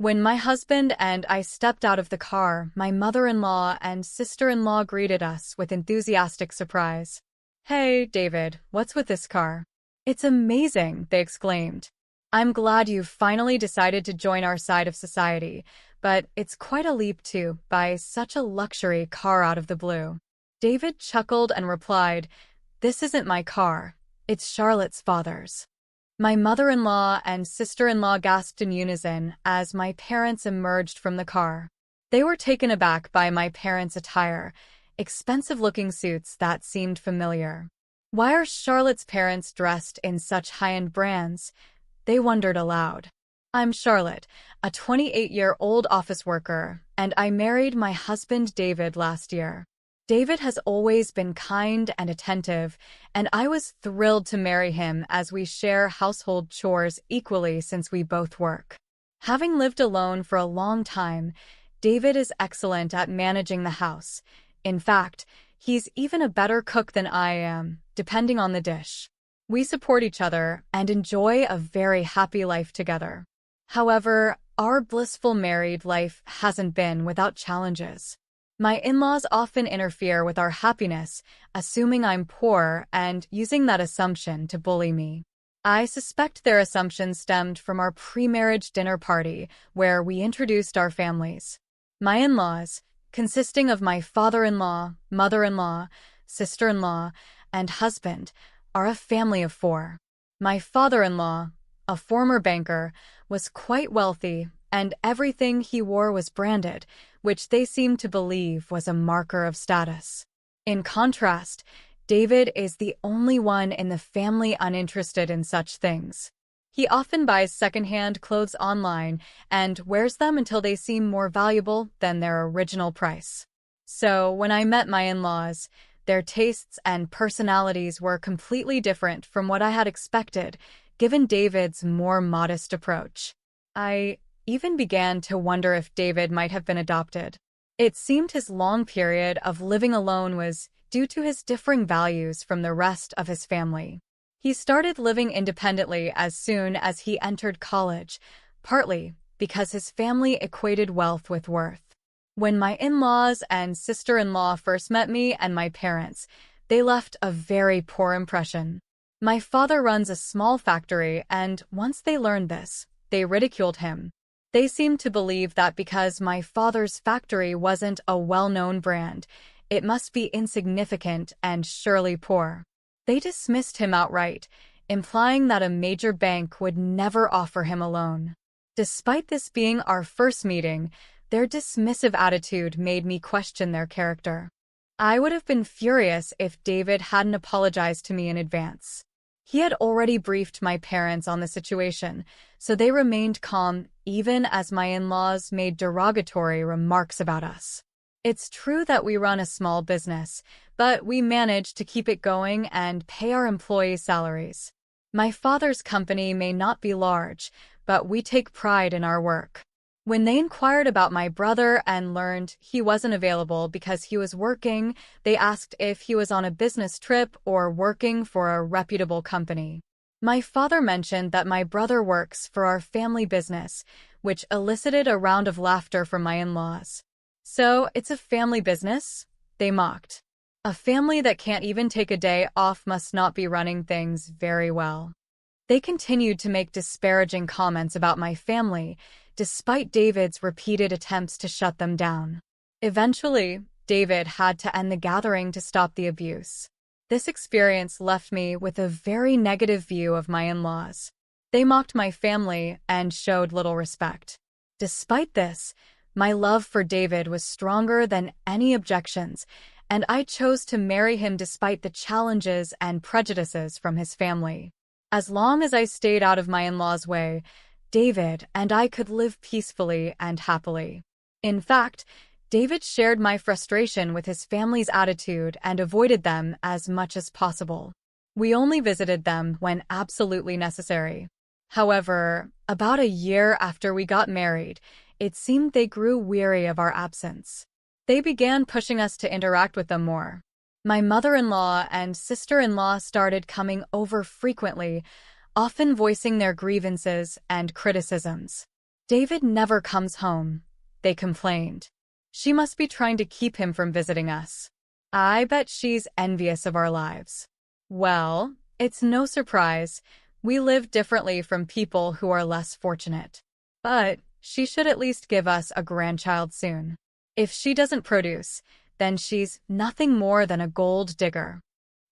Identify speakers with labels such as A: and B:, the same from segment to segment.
A: When my husband and I stepped out of the car, my mother-in-law and sister-in-law greeted us with enthusiastic surprise. "Hey, David, what's with this car?" "It's amazing," they exclaimed. "I'm glad you've finally decided to join our side of society, but it's quite a leap to buy such a luxury car out of the blue." David chuckled and replied, "This isn't my car, it's Charlotte's father's." My mother-in-law and sister-in-law gasped in unison as my parents emerged from the car. They were taken aback by my parents' attire, expensive-looking suits that seemed familiar. Why are Charlotte's parents dressed in such high-end brands? They wondered aloud. "I'm Charlotte, a 28-year-old office worker, and I married my husband David last year. David has always been kind and attentive, and I was thrilled to marry him as we share household chores equally since we both work. Having lived alone for a long time, David is excellent at managing the house. In fact, he's even a better cook than I am, depending on the dish. We support each other and enjoy a very happy life together. However, our blissful married life hasn't been without challenges. My in-laws often interfere with our happiness, assuming I'm poor and using that assumption to bully me. I suspect their assumption stemmed from our pre-marriage dinner party, where we introduced our families. My in-laws, consisting of my father-in-law, mother-in-law, sister-in-law, and husband, are a family of 4. My father-in-law, a former banker, was quite wealthy, and everything he wore was branded, which they seemed to believe was a marker of status. In contrast, David is the only one in the family uninterested in such things. He often buys secondhand clothes online and wears them until they seem more valuable than their original price. So, when I met my in-laws, their tastes and personalities were completely different from what I had expected, given David's more modest approach. I even began to wonder if David might have been adopted. It seemed his long period of living alone was due to his differing values from the rest of his family. He started living independently as soon as he entered college, partly because his family equated wealth with worth. When my in-laws and sister-in-law first met me and my parents, they left a very poor impression. My father runs a small factory, and once they learned this, they ridiculed him. They seemed to believe that because my father's factory wasn't a well-known brand, it must be insignificant and surely poor. They dismissed him outright, implying that a major bank would never offer him a loan. Despite this being our first meeting, their dismissive attitude made me question their character. I would have been furious if David hadn't apologized to me in advance. He had already briefed my parents on the situation, so they remained calm even as my in-laws made derogatory remarks about us. It's true that we run a small business, but we manage to keep it going and pay our employees' salaries. My father's company may not be large, but we take pride in our work. When they inquired about my brother and learned he wasn't available because he was working, they asked if he was on a business trip or working for a reputable company. My father mentioned that my brother works for our family business, which elicited a round of laughter from my in-laws. "So, it's a family business?" they mocked. "A family that can't even take a day off must not be running things very well." They continued to make disparaging comments about my family, despite David's repeated attempts to shut them down. Eventually, David had to end the gathering to stop the abuse. This experience left me with a very negative view of my in-laws. They mocked my family and showed little respect. Despite this, my love for David was stronger than any objections, and I chose to marry him despite the challenges and prejudices from his family. As long as I stayed out of my in-laws' way, David and I could live peacefully and happily. In fact, David shared my frustration with his family's attitude and avoided them as much as possible. We only visited them when absolutely necessary. However, about a year after we got married, it seemed they grew weary of our absence. They began pushing us to interact with them more. My mother-in-law and sister-in-law started coming over frequently, often voicing their grievances and criticisms. David never comes home, they complained. She must be trying to keep him from visiting us. I bet she's envious of our lives. Well, it's no surprise. We live differently from people who are less fortunate. But she should at least give us a grandchild soon. If she doesn't produce, then she's nothing more than a gold digger.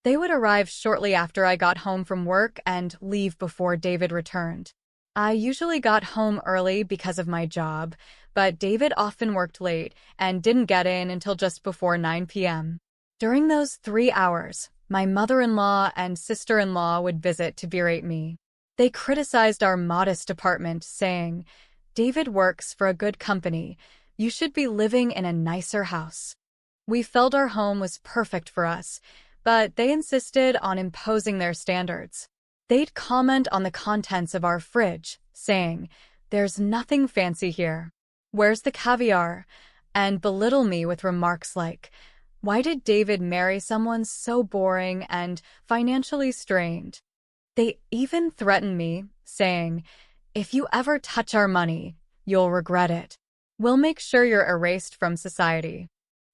A: They would arrive shortly after I got home from work and leave before David returned. I usually got home early because of my job, but David often worked late and didn't get in until just before 9 p.m. During those 3 hours, my mother-in-law and sister-in-law would visit to berate me. They criticized our modest apartment, saying, "David works for a good company. You should be living in a nicer house." We felt our home was perfect for us, but they insisted on imposing their standards. They'd comment on the contents of our fridge, saying, "There's nothing fancy here. Where's the caviar?" and belittle me with remarks like, "Why did David marry someone so boring and financially strained?" They even threatened me, saying, "If you ever touch our money, you'll regret it. We'll make sure you're erased from society."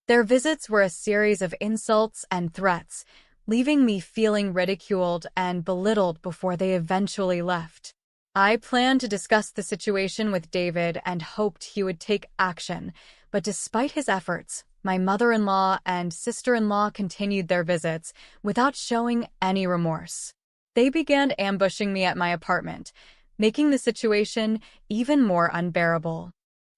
A: Their visits were a series of insults and threats, leaving me feeling ridiculed and belittled before they eventually left. I planned to discuss the situation with David and hoped he would take action, but despite his efforts, my mother-in-law and sister-in-law continued their visits without showing any remorse. They began ambushing me at my apartment, making the situation even more unbearable.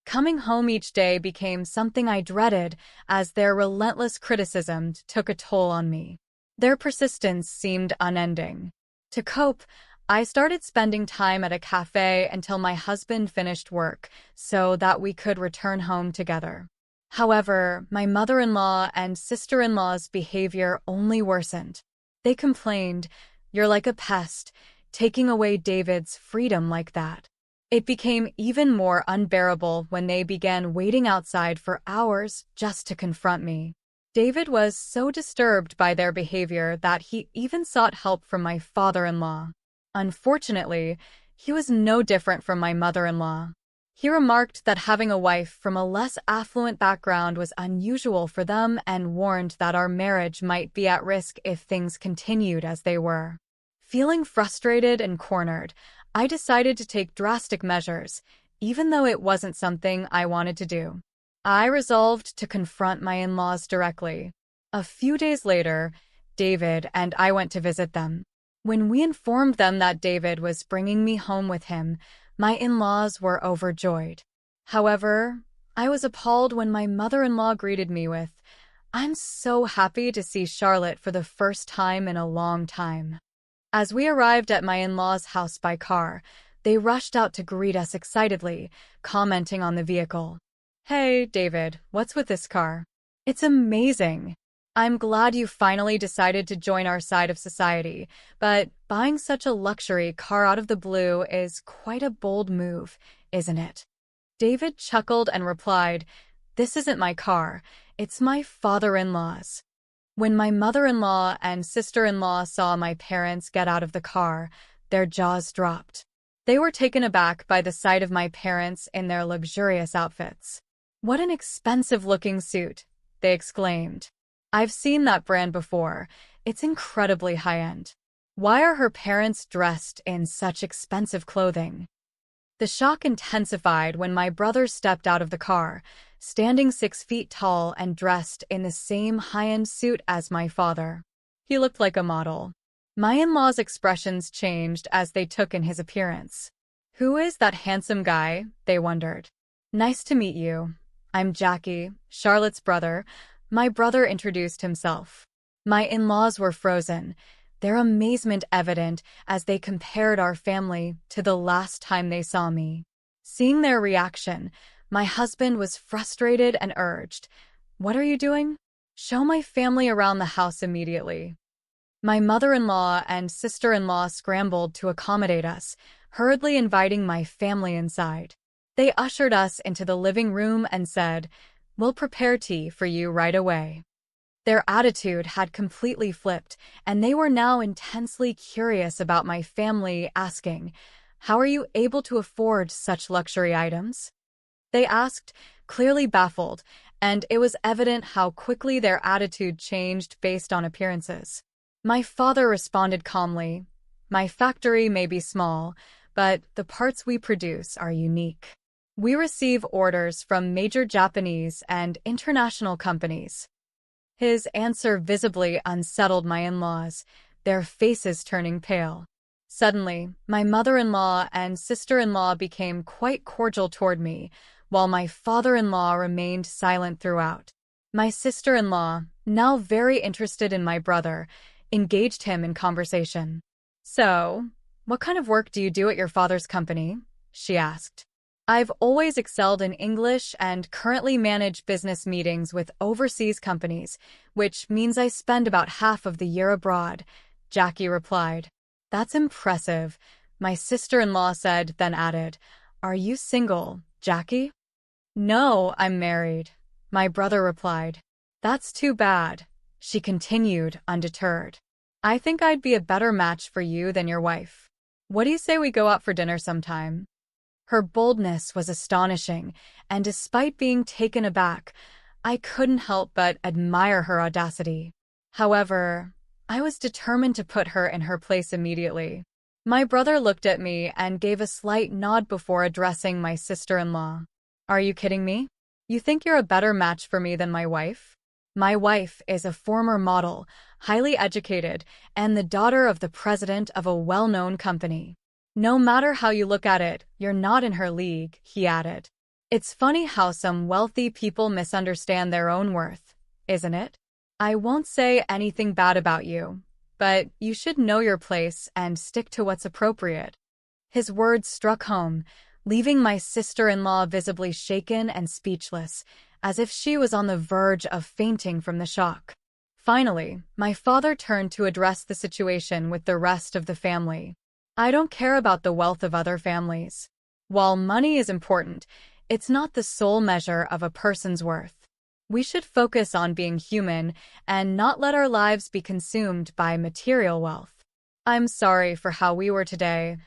A: Coming home each day became something I dreaded as their relentless criticism took a toll on me. Their persistence seemed unending. To cope, I started spending time at a cafe until my husband finished work so that we could return home together. However, my mother-in-law and sister-in-law's behavior only worsened. They complained, "You're like a pest, taking away David's freedom like that." It became even more unbearable when they began waiting outside for hours just to confront me. David was so disturbed by their behavior that he even sought help from my father-in-law. Unfortunately, he was no different from my mother-in-law. He remarked that having a wife from a less affluent background was unusual for them and warned that our marriage might be at risk if things continued as they were. Feeling frustrated and cornered, I decided to take drastic measures, even though it wasn't something I wanted to do. I resolved to confront my in-laws directly. A few days later, David and I went to visit them. When we informed them that David was bringing me home with him, my in-laws were overjoyed. However, I was appalled when my mother-in-law greeted me with, "I'm so happy to see Charlotte for the first time in a long time." As we arrived at my in-laws' house by car, they rushed out to greet us excitedly, commenting on the vehicle. "Hey, David, what's with this car? It's amazing. I'm glad you finally decided to join our side of society, but buying such a luxury car out of the blue is quite a bold move, isn't it?" David chuckled and replied, "This isn't my car, it's my father-in-law's." When my mother-in-law and sister-in-law saw my parents get out of the car, their jaws dropped. They were taken aback by the sight of my parents in their luxurious outfits. "What an expensive-looking suit," they exclaimed. "I've seen that brand before. It's incredibly high-end. Why are her parents dressed in such expensive clothing?" The shock intensified when my brother stepped out of the car, standing 6 feet tall and dressed in the same high-end suit as my father. He looked like a model. My in-laws' expressions changed as they took in his appearance. "Who is that handsome guy?" they wondered. "Nice to meet you. I'm Jackie, Charlotte's brother." My brother introduced himself. My in-laws were frozen, their amazement evident as they compared our family to the last time they saw me. Seeing their reaction, my husband was frustrated and urged, "What are you doing? Show my family around the house immediately." My mother-in-law and sister-in-law scrambled to accommodate us, hurriedly inviting my family inside. They ushered us into the living room and said, "We'll prepare tea for you right away." Their attitude had completely flipped, and they were now intensely curious about my family, asking, How are you able to afford such luxury items? They asked, clearly baffled, and it was evident how quickly their attitude changed based on appearances. My father responded calmly, "My factory may be small, but the parts we produce are unique. We receive orders from major Japanese and international companies." His answer visibly unsettled my in-laws, their faces turning pale. Suddenly, my mother-in-law and sister-in-law became quite cordial toward me, while my father-in-law remained silent throughout. My sister-in-law, now very interested in my brother, engaged him in conversation. "So, what kind of work do you do at your father's company?" she asked. "I've always excelled in English and currently manage business meetings with overseas companies, which means I spend about half of the year abroad," Jackie replied. "That's impressive," my sister-in-law said, then added, "Are you single, Jackie?" "No, I'm married," my brother replied. "That's too bad," she continued, undeterred. "I think I'd be a better match for you than your wife. What do you say we go out for dinner sometime?" Her boldness was astonishing, and despite being taken aback, I couldn't help but admire her audacity. However, I was determined to put her in her place immediately. My brother looked at me and gave a slight nod before addressing my sister-in-law. "Are you kidding me? You think you're a better match for me than my wife? My wife is a former model, highly educated, and the daughter of the president of a well-known company. No matter how you look at it, you're not in her league," he added. "It's funny how some wealthy people misunderstand their own worth, isn't it? I won't say anything bad about you, but you should know your place and stick to what's appropriate." His words struck home, leaving my sister-in-law visibly shaken and speechless, as if she was on the verge of fainting from the shock. Finally, my father turned to address the situation with the rest of the family. "I don't care about the wealth of other families. While money is important, it's not the sole measure of a person's worth. We should focus on being human and not let our lives be consumed by material wealth." "I'm sorry for how we were today,"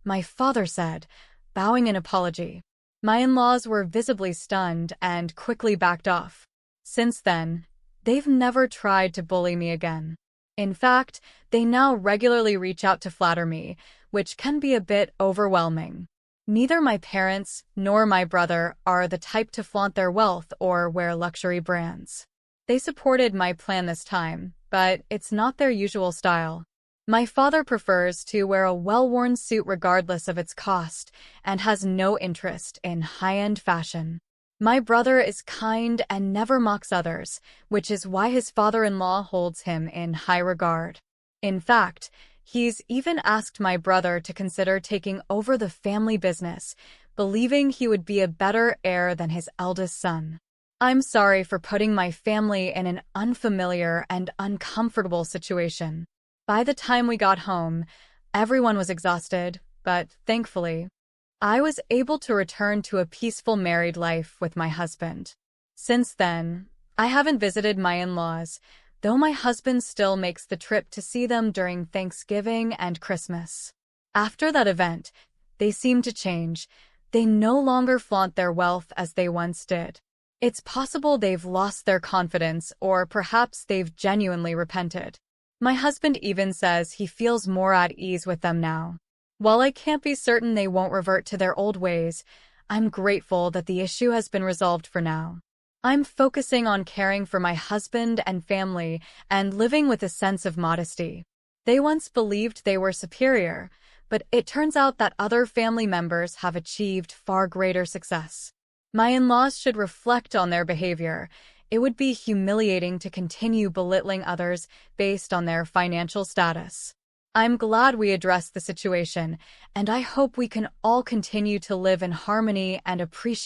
A: my father said, bowing in apology. My in-laws were visibly stunned and quickly backed off. Since then, they've never tried to bully me again. In fact, they now regularly reach out to flatter me, which can be a bit overwhelming. Neither my parents nor my brother are the type to flaunt their wealth or wear luxury brands. They supported my plan this time, but it's not their usual style. My father prefers to wear a well-worn suit regardless of its cost and has no interest in high-end fashion. My brother is kind and never mocks others, which is why his father-in-law holds him in high regard. In fact, he's even asked my brother to consider taking over the family business, believing he would be a better heir than his eldest son. I'm sorry for putting my family in an unfamiliar and uncomfortable situation. By the time we got home, everyone was exhausted, but thankfully, I was able to return to a peaceful married life with my husband. Since then, I haven't visited my in-laws, though my husband still makes the trip to see them during Thanksgiving and Christmas. After that event, they seem to change. They no longer flaunt their wealth as they once did. It's possible they've lost their confidence, or perhaps they've genuinely repented. My husband even says he feels more at ease with them now. While I can't be certain they won't revert to their old ways, I'm grateful that the issue has been resolved for now. I'm focusing on caring for my husband and family and living with a sense of modesty. They once believed they were superior, but it turns out that other family members have achieved far greater success. My in-laws should reflect on their behavior. It would be humiliating to continue belittling others based on their financial status. I'm glad we addressed the situation, and I hope we can all continue to live in harmony and appreciate